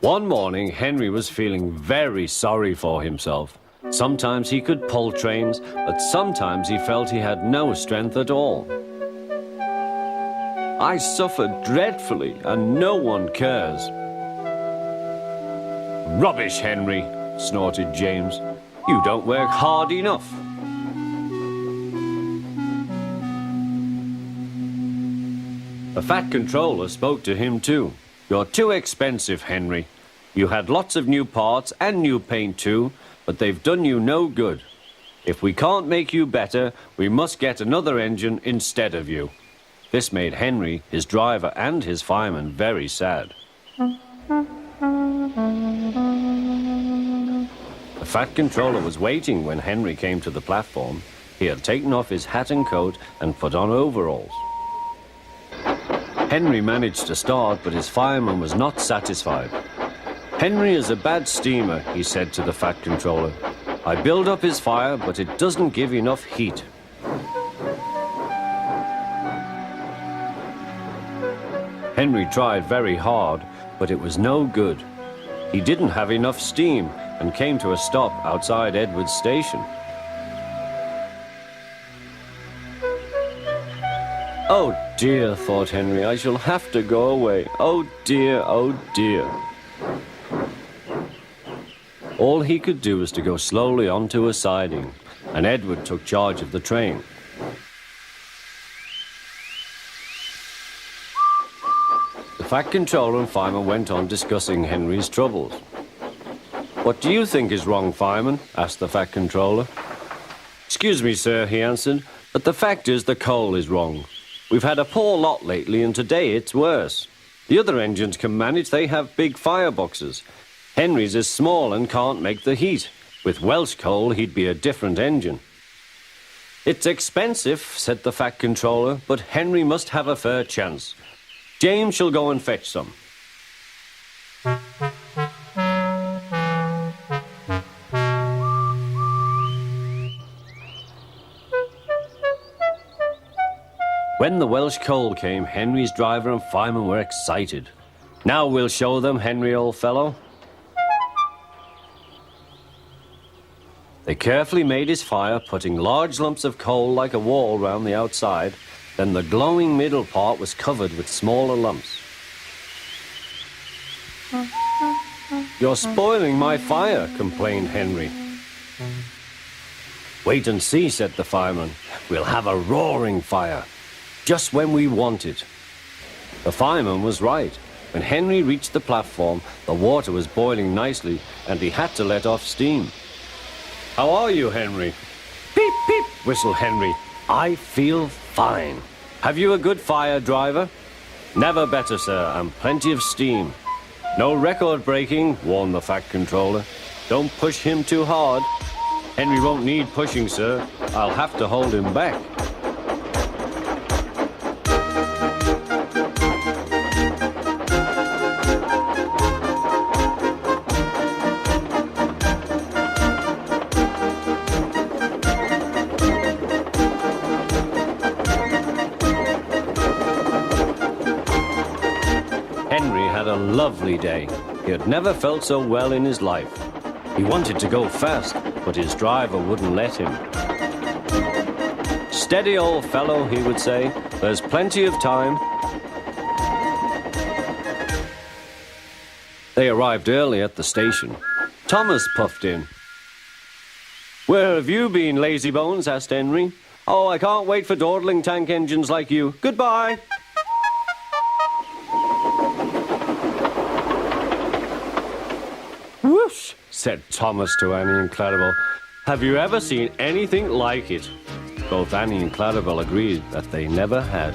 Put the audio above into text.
One morning, Henry was feeling very sorry for himself. Sometimes he could pull trains, but sometimes he felt he had no strength at all. I suffer dreadfully, and no one cares. Rubbish, Henry, snorted James. You don't work hard enough. The Fat Controller spoke to him too. You're too expensive, Henry. You had lots of new parts and new paint too, but they've done you no good. If we can't make you better, we must get another engine instead of you. This made Henry, his driver, and his fireman very sad. The Fat Controller was waiting when Henry came to the platform. He had taken off his hat and coat and put on overalls. Henry managed to start, but his fireman was not satisfied. Henry is a bad steamer, he said to the Fat Controller. I build up his fire, but it doesn't give enough heat. Henry tried very hard, but it was no good. He didn't have enough steam and came to a stop outside Edward's station. Oh dear, thought Henry, I shall have to go away. Oh dear, oh dear. All he could do was to go slowly onto a siding, and Edward took charge of the train. The Fat Controller and fireman went on discussing Henry's troubles. What do you think is wrong, fireman? Asked the Fat Controller. Excuse me, sir, he answered, but the fact is the coal is wrong. We've had a poor lot lately, and today it's worse. The other engines can manage, they have big fireboxes. Henry's is small and can't make the heat. With Welsh coal, he'd be a different engine. It's expensive, said the Fat Controller, but Henry must have a fair chance. James shall go and fetch some. When the Welsh coal came, Henry's driver and fireman were excited. Now we'll show them, Henry, old fellow. They carefully made his fire, putting large lumps of coal like a wall round the outside. Then the glowing middle part was covered with smaller lumps. You're spoiling my fire, complained Henry. Wait and see, said the fireman. We'll have a roaring fire, just when we want it. The fireman was right. When Henry reached the platform, the water was boiling nicely, and he had to let off steam. How are you, Henry? Peep, peep, whistled Henry. I feel fine. Have you a good fire, driver? Never better, sir, and plenty of steam. No record breaking, warned the Fat Controller. Don't push him too hard. Henry won't need pushing, sir. I'll have to hold him back. Henry had a lovely day. He had never felt so well in his life. He wanted to go fast, but his driver wouldn't let him. Steady, old fellow, he would say. There's plenty of time. They arrived early at the station. Thomas puffed in. Where have you been, lazybones? Asked Henry. Oh, I can't wait for dawdling tank engines like you. Goodbye. Whoosh, said Thomas to Annie and Clarabel. Have you ever seen anything like it? Both Annie and Clarabel agreed that they never had.